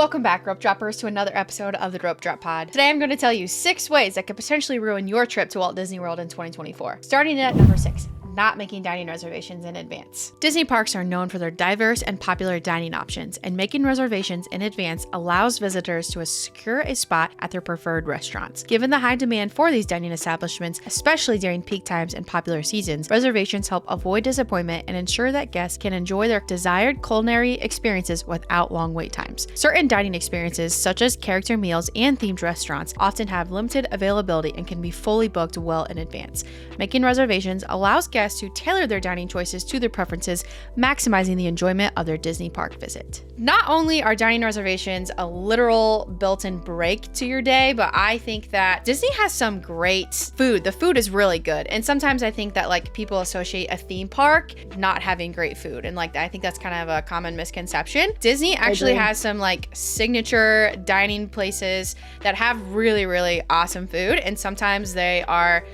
Welcome back, Rope Droppers, to another episode of the Rope Drop Pod. Today I'm going to tell you 6 ways that could potentially ruin your trip to Walt Disney World in 2024. Starting at number 6. Not making dining reservations in advance. Disney parks are known for their diverse and popular dining options, and making reservations in advance allows visitors to secure a spot at their preferred restaurants. Given the high demand for these dining establishments, especially during peak times and popular seasons, reservations help avoid disappointment and ensure that guests can enjoy their desired culinary experiences without long wait times. Certain dining experiences, such as character meals and themed restaurants, often have limited availability and can be fully booked well in advance. Making reservations allows guests to tailor their dining choices to their preferences, maximizing the enjoyment of their Disney park visit. Not only are dining reservations a literal built-in break to your day, but I think that Disney has some great food. The food is really good. And sometimes I think that like people associate a theme park not having great food. And like I think that's kind of a common misconception. Disney actually has some like signature dining places that have really, really awesome food. And sometimes they are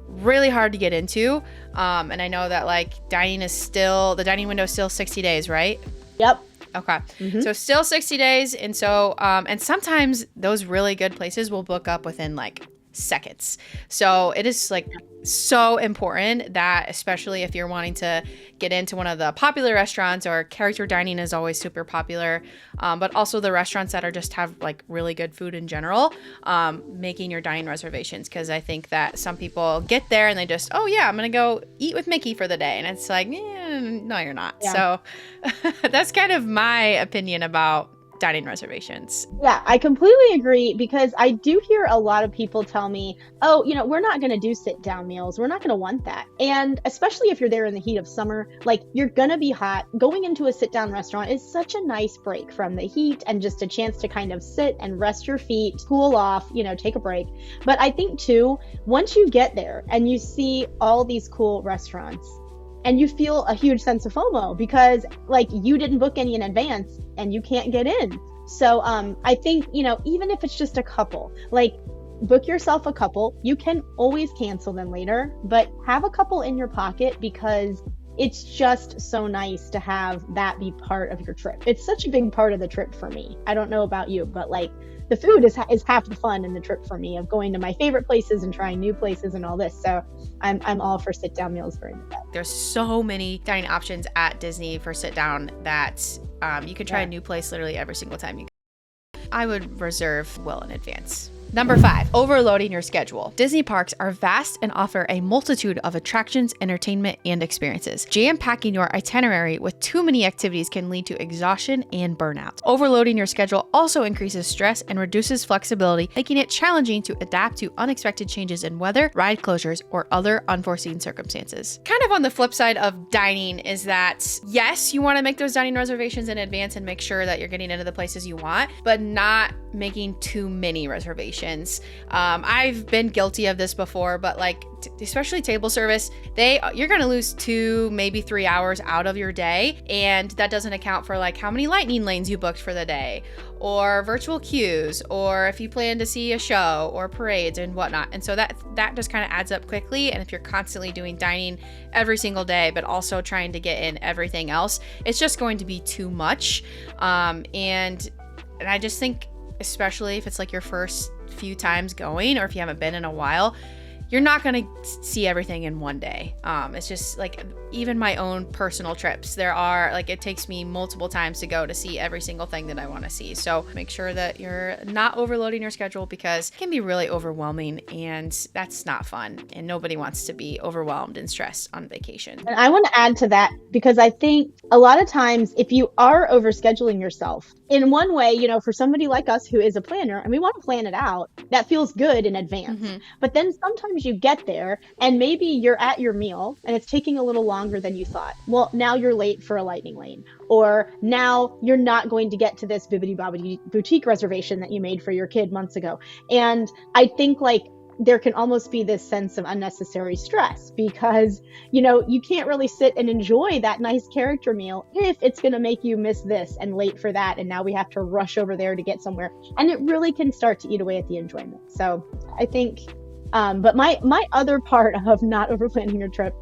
really hard to get into. And I know that like the dining window is still 60 days, right? Yep. Okay. So still 60 days. And so, and sometimes those really good places will book up within like seconds. So it is like so important that, especially if you're wanting to get into one of the popular restaurants, or character dining is always super popular, but also the restaurants that are just have like really good food in general, making your dining reservations. Because I think that some people get there and they just, oh yeah, I'm gonna go eat with Mickey for the day, and it's like, no, you're not. Yeah. So that's kind of my opinion about dining reservations. Yeah, I completely agree, because I do hear a lot of people tell me, oh, we're not going to do sit down meals. We're not going to want that. And especially if you're there in the heat of summer, like you're going to be hot. Going into a sit down restaurant is such a nice break from the heat and just a chance to kind of sit and rest your feet, cool off, take a break. But I think too, once you get there and you see all these cool restaurants, and you feel a huge sense of FOMO because like you didn't book any in advance and you can't get in. So I think, even if it's just a couple, like book yourself a couple. You can always cancel them later, but have a couple in your pocket, because it's just so nice to have that be part of your trip. It's such a big part of the trip for me. I don't know about you, but like the food is half the fun in the trip for me, of going to my favorite places and trying new places and all this. So I'm all for sit down meals during the day. There's so many dining options at Disney for sit down that you can try a new place literally every single time you go. I would reserve well in advance. Number 5, overloading your schedule. Disney parks are vast and offer a multitude of attractions, entertainment, and experiences. Jam-packing your itinerary with too many activities can lead to exhaustion and burnout. Overloading your schedule also increases stress and reduces flexibility, making it challenging to adapt to unexpected changes in weather, ride closures, or other unforeseen circumstances. Kind of on the flip side of dining is that, yes, you want to make those dining reservations in advance and make sure that you're getting into the places you want, but not making too many reservations. I've been guilty of this before, but like especially table service, you're going to lose 2, maybe 3 hours out of your day, and that doesn't account for like how many lightning lanes you booked for the day, or virtual queues, or if you plan to see a show or parades and whatnot. And so that just kind of adds up quickly. And if you're constantly doing dining every single day, but also trying to get in everything else, it's just going to be too much. And I just think, especially if it's like your first few times going, or if you haven't been in a while, you're not going to see everything in one day. It's just like even my own personal trips, it takes me multiple times to go to see every single thing that I want to see. So make sure that you're not overloading your schedule, because it can be really overwhelming, and that's not fun. And nobody wants to be overwhelmed and stressed on vacation. And I want to add to that, because I think a lot of times if you are overscheduling yourself, in one way, for somebody like us who is a planner and we want to plan it out, that feels good in advance. But then sometimes you get there and maybe you're at your meal and it's taking a little longer than you thought. Well, now you're late for a lightning lane, or now you're not going to get to this bibbidi bobbidi boutique reservation that you made for your kid months ago. And I think like there can almost be this sense of unnecessary stress, because, you can't really sit and enjoy that nice character meal if it's going to make you miss this and late for that. And now we have to rush over there to get somewhere. And it really can start to eat away at the enjoyment. So I think, but my other part of not overplanning your trip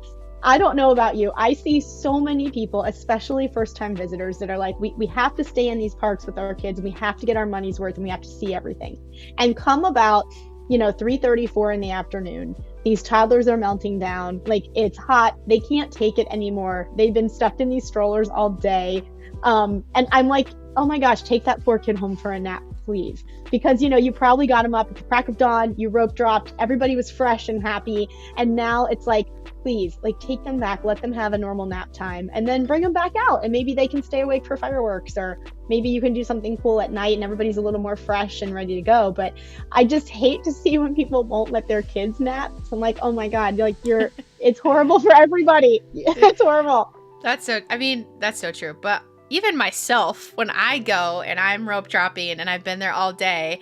I don't know about you. I see so many people, especially first-time visitors, that are like, we have to stay in these parks with our kids, and we have to get our money's worth, and we have to see everything. And come about, 3:30, 4 in the afternoon, these toddlers are melting down. Like, it's hot. They can't take it anymore. They've been stuffed in these strollers all day. And I'm like, oh my gosh, take that poor kid home for a nap, please. Because, you probably got him up at the crack of dawn, you rope dropped, everybody was fresh and happy. And now it's like, please, like, take them back, let them have a normal nap time, and then bring them back out. And maybe they can stay awake for fireworks, or maybe you can do something cool at night and everybody's a little more fresh and ready to go. But I just hate to see when people won't let their kids nap. So I'm like, oh my God, it's horrible for everybody. It's horrible. That's so true. But even myself, when I go and I'm rope dropping and I've been there all day,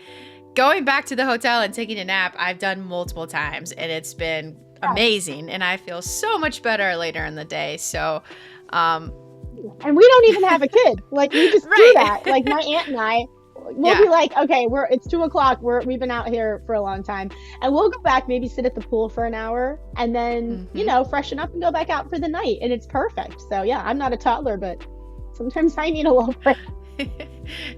going back to the hotel and taking a nap, I've done multiple times, and it's been amazing. And I feel so much better later in the day. So, and we don't even have a kid. Like, we just do that. Like, my aunt and I, we'll be like, okay, it's 2:00. We've been out here for a long time, and we'll go back, maybe sit at the pool for an hour, and then, freshen up and go back out for the night. And it's perfect. So yeah, I'm not a toddler, but sometimes I need a little break.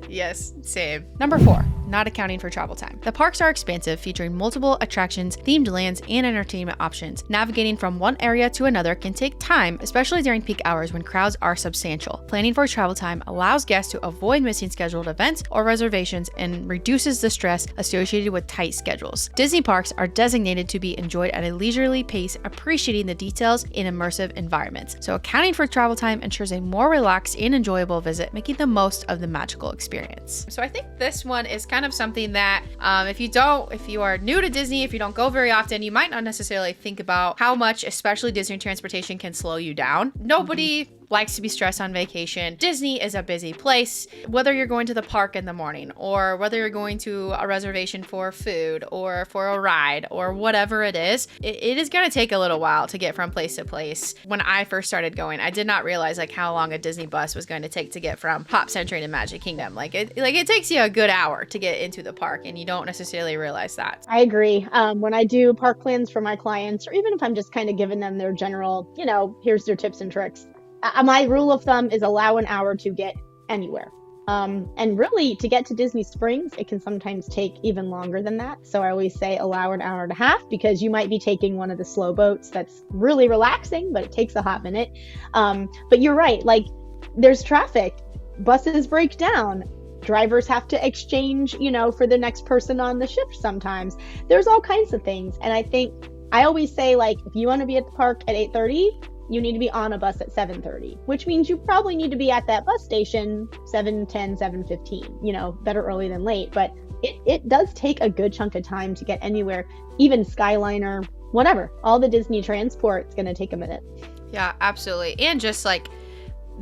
Yes, same. Number 4, not accounting for travel time. The parks are expansive, featuring multiple attractions, themed lands, and entertainment options. Navigating from one area to another can take time, especially during peak hours when crowds are substantial. Planning for travel time allows guests to avoid missing scheduled events or reservations and reduces the stress associated with tight schedules. Disney parks are designated to be enjoyed at a leisurely pace, appreciating the details in immersive environments. So accounting for travel time ensures a more relaxed and enjoyable visit, making the most of the magical experience. So I think this one is kind of something that if you are new to Disney, if you don't go very often, you might not necessarily think about how much, especially Disney transportation, can slow you down. Nobody likes to be stressed on vacation. Disney is a busy place. Whether you're going to the park in the morning, or whether you're going to a reservation for food or for a ride or whatever it is going to take a little while to get from place to place. When I first started going, I did not realize like how long a Disney bus was going to take to get from Pop Century to Magic Kingdom. It takes you a good hour to get into the park, and you don't necessarily realize that. I agree. When I do park plans for my clients, or even if I'm just kind of giving them their general, here's their tips and tricks. My rule of thumb is allow an hour to get anywhere. And really, to get to Disney Springs, it can sometimes take even longer than that. So I always say allow an hour and a half, because you might be taking one of the slow boats that's really relaxing, but it takes a hot minute. But you're right, like, there's traffic, buses break down, drivers have to exchange, for the next person on the shift sometimes. There's all kinds of things. And I always say, like, if you want to be at the park at 8:30, you need to be on a bus at 7:30, which means you probably need to be at that bus station 7:10, 7:15, better early than late. But it does take a good chunk of time to get anywhere, even Skyliner, whatever. All the Disney transport is going to take a minute. Yeah, absolutely. And just like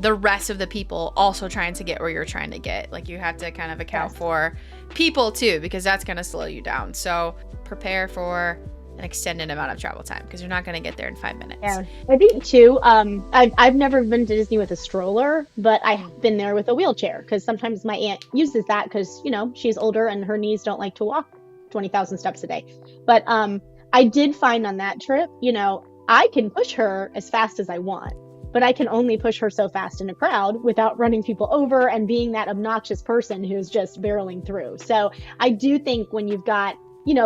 the rest of the people also trying to get where you're trying to get. Like, you have to kind of account for people too, because that's going to slow you down. So prepare for an extended amount of travel time, because you're not going to get there in 5 minutes. Yeah, I think too, I've never been to Disney with a stroller, but I've been there with a wheelchair, because sometimes my aunt uses that because, she's older and her knees don't like to walk 20,000 steps a day. But I did find on that trip, I can push her as fast as I want, but I can only push her so fast in a crowd without running people over and being that obnoxious person who's just barreling through. So I do think when you've got,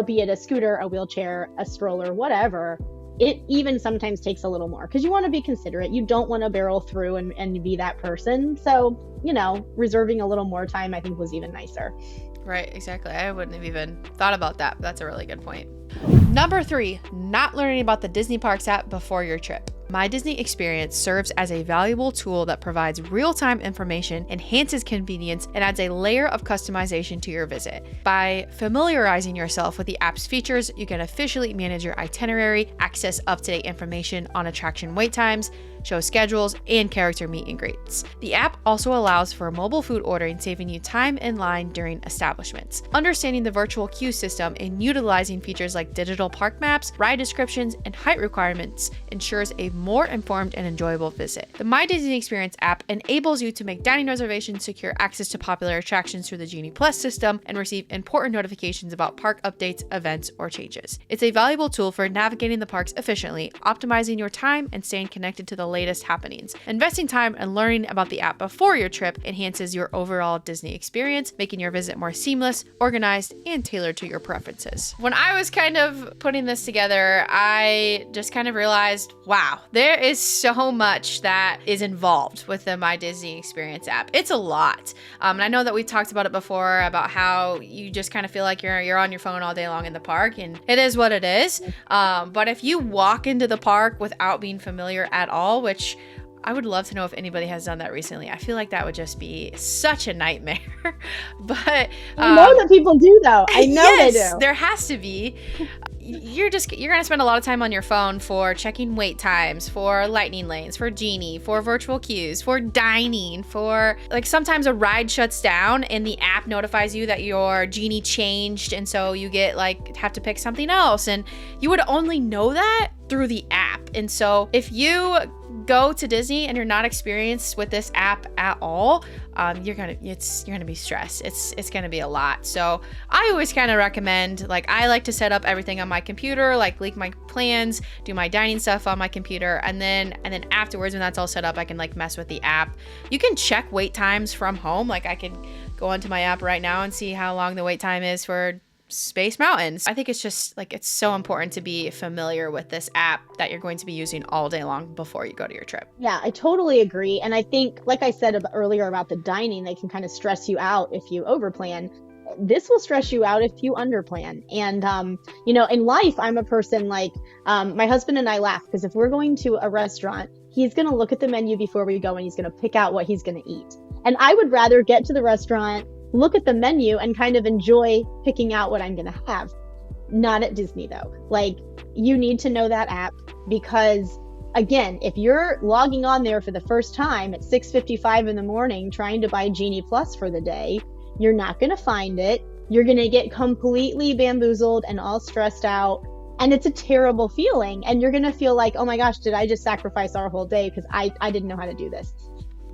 be it a scooter, a wheelchair, a stroller, whatever, it even sometimes takes a little more, because you want to be considerate. You don't want to barrel through and be that person. So, reserving a little more time, I think, was even nicer. Right, exactly. I wouldn't have even thought about that, but that's a really good point. Number 3, not learning about the Disney Parks app before your trip. My Disney experience serves as a valuable tool that provides real-time information, enhances convenience, and adds a layer of customization to your visit. By familiarizing yourself with the app's features, you can officially manage your itinerary, access up-to-date information on attraction wait times, show schedules, and character meet and greets. The app also allows for mobile food ordering, saving you time in line during establishments. Understanding the virtual queue system and utilizing features like digital park maps, ride descriptions, and height requirements ensures a more informed and enjoyable visit. The My Disney Experience app enables you to make dining reservations, secure access to popular attractions through the Genie Plus system, and receive important notifications about park updates, events, or changes. It's a valuable tool for navigating the parks efficiently, optimizing your time, and staying connected to the latest happenings. Investing time and learning about the app before your trip enhances your overall Disney experience, making your visit more seamless, organized, and tailored to your preferences. When I was kind of putting this together, I just kind of realized, wow, there is so much that is involved with the My Disney Experience app. It's a lot. And I know that we talked about it before about how you just kind of feel like you're on your phone all day long in the park, and it is what it is. But if you walk into the park without being familiar at all, which I would love to know if anybody has done that recently. I feel like that would just be such a nightmare. But I know that people do, though. I know yes, they do. There has to be. You're gonna spend a lot of time on your phone for checking wait times, for lightning lanes, for Genie, for virtual queues, for dining, for like sometimes a ride shuts down and the app notifies you that your Genie changed, and so you get like have to pick something else, and you would only know that through the app. And so if you go to Disney and you're not experienced with this app at all, you're gonna be stressed. It's gonna be a lot. So I always kind of recommend, like, I like to set up everything on my computer, like leak my plans, do my dining stuff on my computer, and then afterwards when that's all set up, I can like mess with the app. You can check wait times from home. Like I can go onto my app right now and see how long the wait time is for Space Mountains. I think it's just like it's so important to be familiar with this app that you're going to be using all day long before you go to your trip. Yeah, I totally agree. And I think, like I said earlier about the dining, they can kind of stress you out if you overplan. This will stress you out if you underplan. And, in life, I'm a person like my husband and I laugh because if we're going to a restaurant, he's going to look at the menu before we go and he's going to pick out what he's going to eat. And I would rather get to the restaurant, look at the menu and kind of enjoy picking out what I'm going to have. Not at Disney though. Like, you need to know that app because again, if you're logging on there for the first time at 6:55 in the morning trying to buy Genie Plus for the day, you're not going to find it. You're going to get completely bamboozled and all stressed out. And it's a terrible feeling. And you're going to feel like, oh my gosh, did I just sacrifice our whole day because I didn't know how to do this.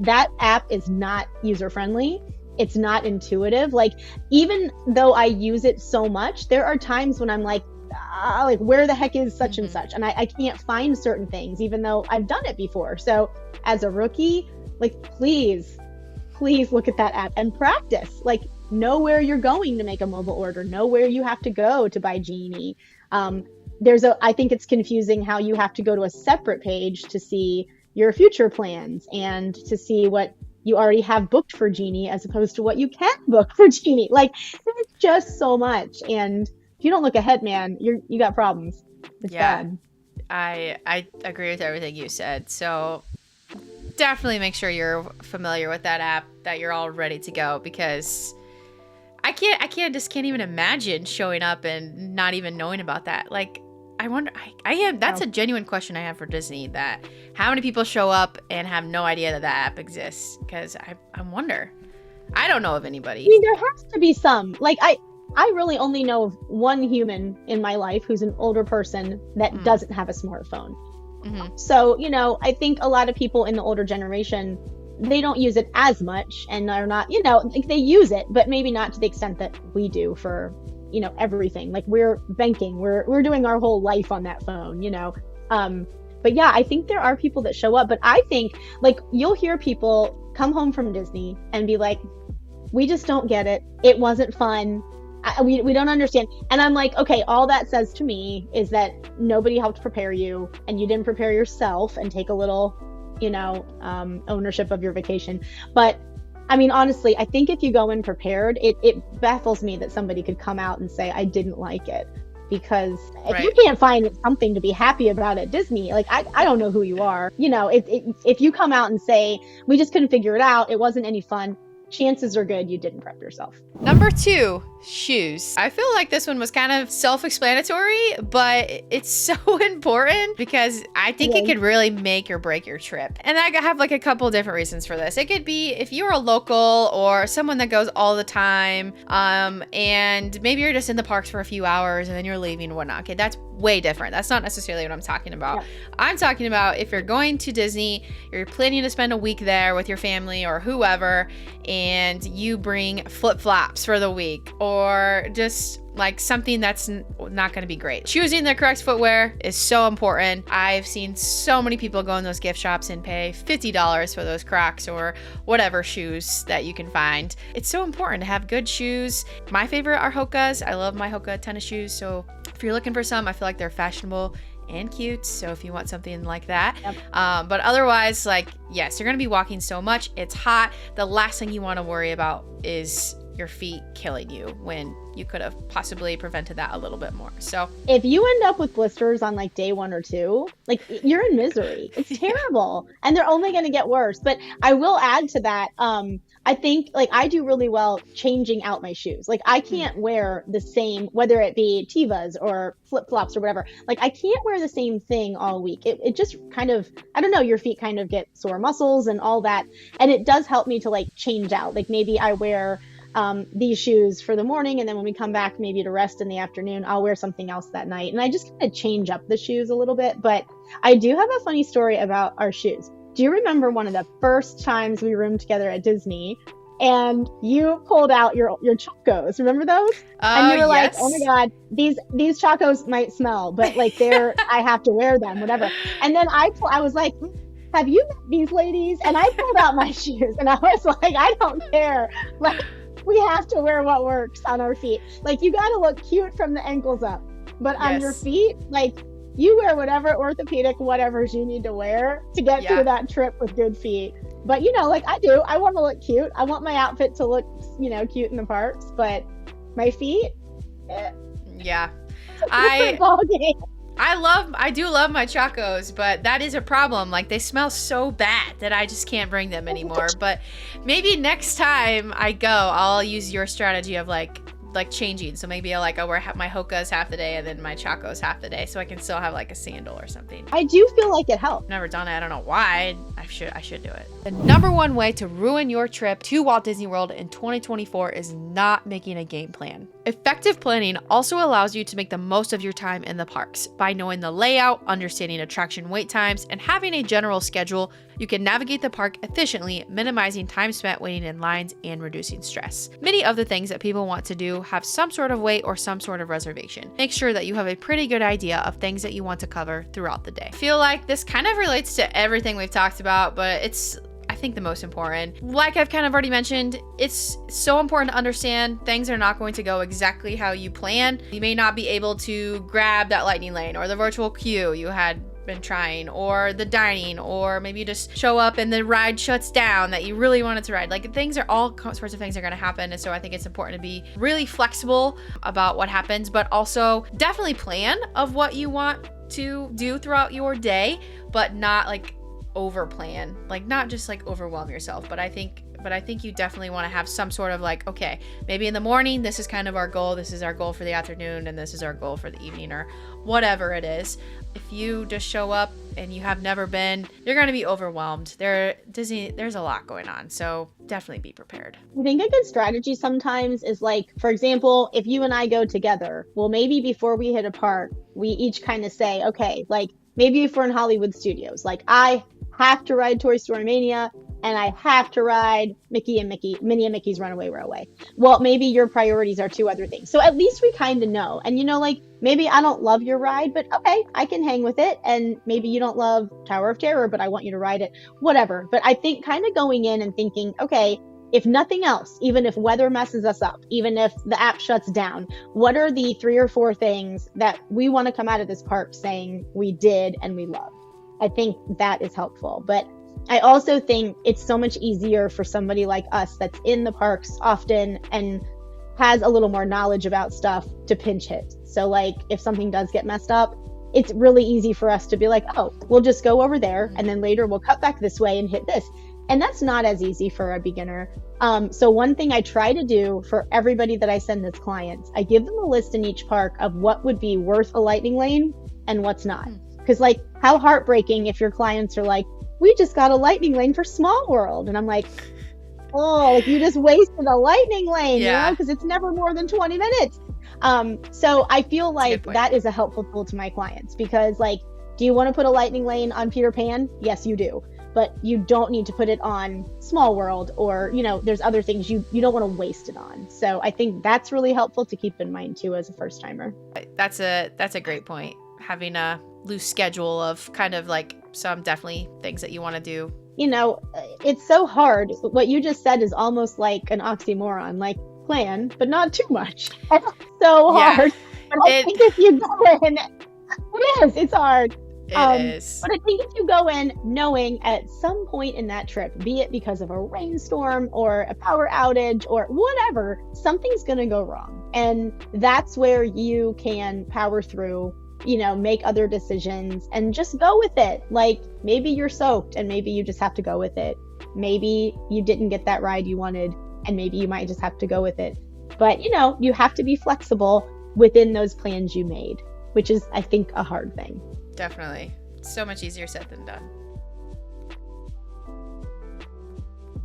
That app is not user-friendly. It's not intuitive. Like, even though I use it so much, there are times when I'm like where the heck is such and such? And I can't find certain things, even though I've done it before. So as a rookie, like, please look at that app and practice. Like, know where you're going to make a mobile order, know where you have to go to buy Genie. I think it's confusing how you have to go to a separate page to see your future plans and to see what you already have booked for Genie as opposed to what you can book for Genie. Like, there's just so much. And if you don't look ahead, man, you got problems. It's bad. I agree with everything you said. So definitely make sure you're familiar with that app, that you're all ready to go, because I just can't even imagine showing up and not even knowing about that. Like, I wonder, that's a genuine question I have for Disney, that how many people show up and have no idea that that app exists? Because I wonder. I don't know of anybody. I mean, there has to be some. Like, I really only know of one human in my life who's an older person that doesn't have a smartphone. Mm-hmm. So, I think a lot of people in the older generation, they don't use it as much and are not, like, they use it, but maybe not to the extent that we do for everything. Like, we're banking, we're doing our whole life on that phone, but yeah, I think there are people that show up. But I think, like, you'll hear people come home from Disney and be like, we just don't get it, it wasn't fun, we don't understand. And I'm like, okay, all that says to me is that nobody helped prepare you and you didn't prepare yourself and take a little ownership of your vacation. But I mean, honestly, I think if you go in prepared, it baffles me that somebody could come out and say, I didn't like it. Because if you can't find something to be happy about at Disney, like, I don't know who you are. If you come out and say, we just couldn't figure it out, it wasn't any fun, chances are good you didn't prep yourself. Number 2, shoes. I feel like this one was kind of self-explanatory, but it's so important because I think it could really make or break your trip. And I have like a couple different reasons for this. It could be if you're a local or someone that goes all the time, and maybe you're just in the parks for a few hours and then you're leaving and whatnot. Okay, that's way different. That's not necessarily what I'm talking about. Yeah. I'm talking about if you're going to Disney, you're planning to spend a week there with your family or whoever, and you bring flip-flops for the week, or just like something that's not going to be great. Choosing the correct footwear is so important. I've seen so many people go in those gift shops and pay $50 for those Crocs or whatever shoes that you can find. It's so important to have good shoes. My favorite are Hoka's. I love my Hoka tennis shoes. So if you're looking for some, I feel like they're fashionable and cute. So if you want something like that, but otherwise, like, yes, you're going to be walking so much. It's hot. The last thing you want to worry about is your feet killing you when you could have possibly prevented that a little bit more. So if you end up with blisters on like day 1 or 2, like you're in misery. It's terrible. And they're only going to get worse. But I will add to that. I think like I do really well changing out my shoes. Like I can't wear the same, whether it be Tevas or flip-flops or whatever. Like I can't wear the same thing all week. It just kind of, I don't know, your feet kind of get sore muscles and all that. And it does help me to like change out. Like maybe I wear these shoes for the morning, and then when we come back maybe to rest in the afternoon, I'll wear something else that night. And I just kind of change up the shoes a little bit. But I do have a funny story about our shoes. Do you remember one of the first times we roomed together at Disney and you pulled out your Chacos? Remember those? And you were like, oh my God, these Chacos might smell, but like I have to wear them, whatever. And then I was like, have you met these ladies? And I pulled out my shoes and I was like, I don't care. Like, we have to wear what works on our feet. Like you got to look cute from the ankles up, but on your feet, like you wear whatever orthopedic whatevers you need to wear to get through that trip with good feet. But you know, like I want to look cute. I want my outfit to look, you know, cute in the parks, but my feet, yeah. I do love my Chacos, but that is a problem. Like they smell so bad that I just can't bring them anymore. But maybe next time I go, I'll use your strategy of like changing. So maybe I'll wear my Hoka's half the day and then my Chacos half the day, so I can still have like a sandal or something. I do feel like it helps. Never done it. I don't know why. I should do it. The number one way to ruin your trip to Walt Disney World in 2024 is not making a game plan. Effective planning also allows you to make the most of your time in the parks. By knowing the layout, understanding attraction wait times, and having a general schedule, you can navigate the park efficiently, minimizing time spent waiting in lines and reducing stress. Many of the things that people want to do have some sort of wait or some sort of reservation. Make sure that you have a pretty good idea of things that you want to cover throughout the day. I feel like this kind of relates to everything we've talked about, but it's, I think, the most important. Like I've kind of already mentioned, it's so important to understand things are not going to go exactly how you plan. You may not be able to grab that lightning lane or the virtual queue you had been trying, or the dining, or maybe you just show up and the ride shuts down that you really wanted to ride. Like things are, all sorts of things are going to happen. And so I think it's important to be really flexible about what happens, but also definitely plan of what you want to do throughout your day, but not like over plan, like not just like overwhelm yourself. But I think you definitely want to have some sort of like, okay, maybe in the morning, this is kind of our goal. This is our goal for the afternoon, and this is our goal for the evening, or whatever it is. If you just show up and you have never been, you're going to be overwhelmed. There's a lot going on. So definitely be prepared. I think a good strategy sometimes is like, for example, if you and I go together, well, maybe before we hit a park, we each kind of say, okay, like maybe if we're in Hollywood Studios, like I have to ride Toy Story Mania, and I have to ride Minnie and Mickey's Runaway Railway. Well, maybe your priorities are 2 other things. So at least we kind of know. And you know, like maybe I don't love your ride, but okay, I can hang with it. And maybe you don't love Tower of Terror, but I want you to ride it, whatever. But I think kind of going in and thinking, okay, if nothing else, even if weather messes us up, even if the app shuts down, what are the 3 or 4 things that we want to come out of this park saying we did and we love? I think that is helpful. But I also think it's so much easier for somebody like us that's in the parks often and has a little more knowledge about stuff to pinch hit. So like if something does get messed up, it's really easy for us to be like, oh, we'll just go over there and then later we'll cut back this way and hit this. And that's not as easy for a beginner. So one thing I try to do for everybody that I send as clients, I give them a list in each park of what would be worth a lightning lane and what's not. Because like, how heartbreaking if your clients are like, we just got a lightning lane for Small World. And I'm like, oh, like you just wasted a lightning lane, you know, because it's never more than 20 minutes. So I feel like that is a helpful tool to my clients, because like, do you want to put a lightning lane on Peter Pan? Yes, you do. But you don't need to put it on Small World, or, you know, there's other things you don't want to waste it on. So I think that's really helpful to keep in mind too as a first timer. That's a great point. Having a loose schedule of kind of like some definitely things that you want to do. You know, it's so hard. What you just said is almost like an oxymoron, like plan, but not too much. It's so hard. But I think if you go in, it's hard. It is. But I think if you go in knowing at some point in that trip, be it because of a rainstorm or a power outage or whatever, something's going to go wrong. And that's where you can power through, you know, make other decisions and just go with it. Like maybe you're soaked and maybe you just have to go with it. Maybe you didn't get that ride you wanted and maybe you might just have to go with it. But, you know, you have to be flexible within those plans you made, which is, I think, a hard thing. Definitely. So much easier said than done.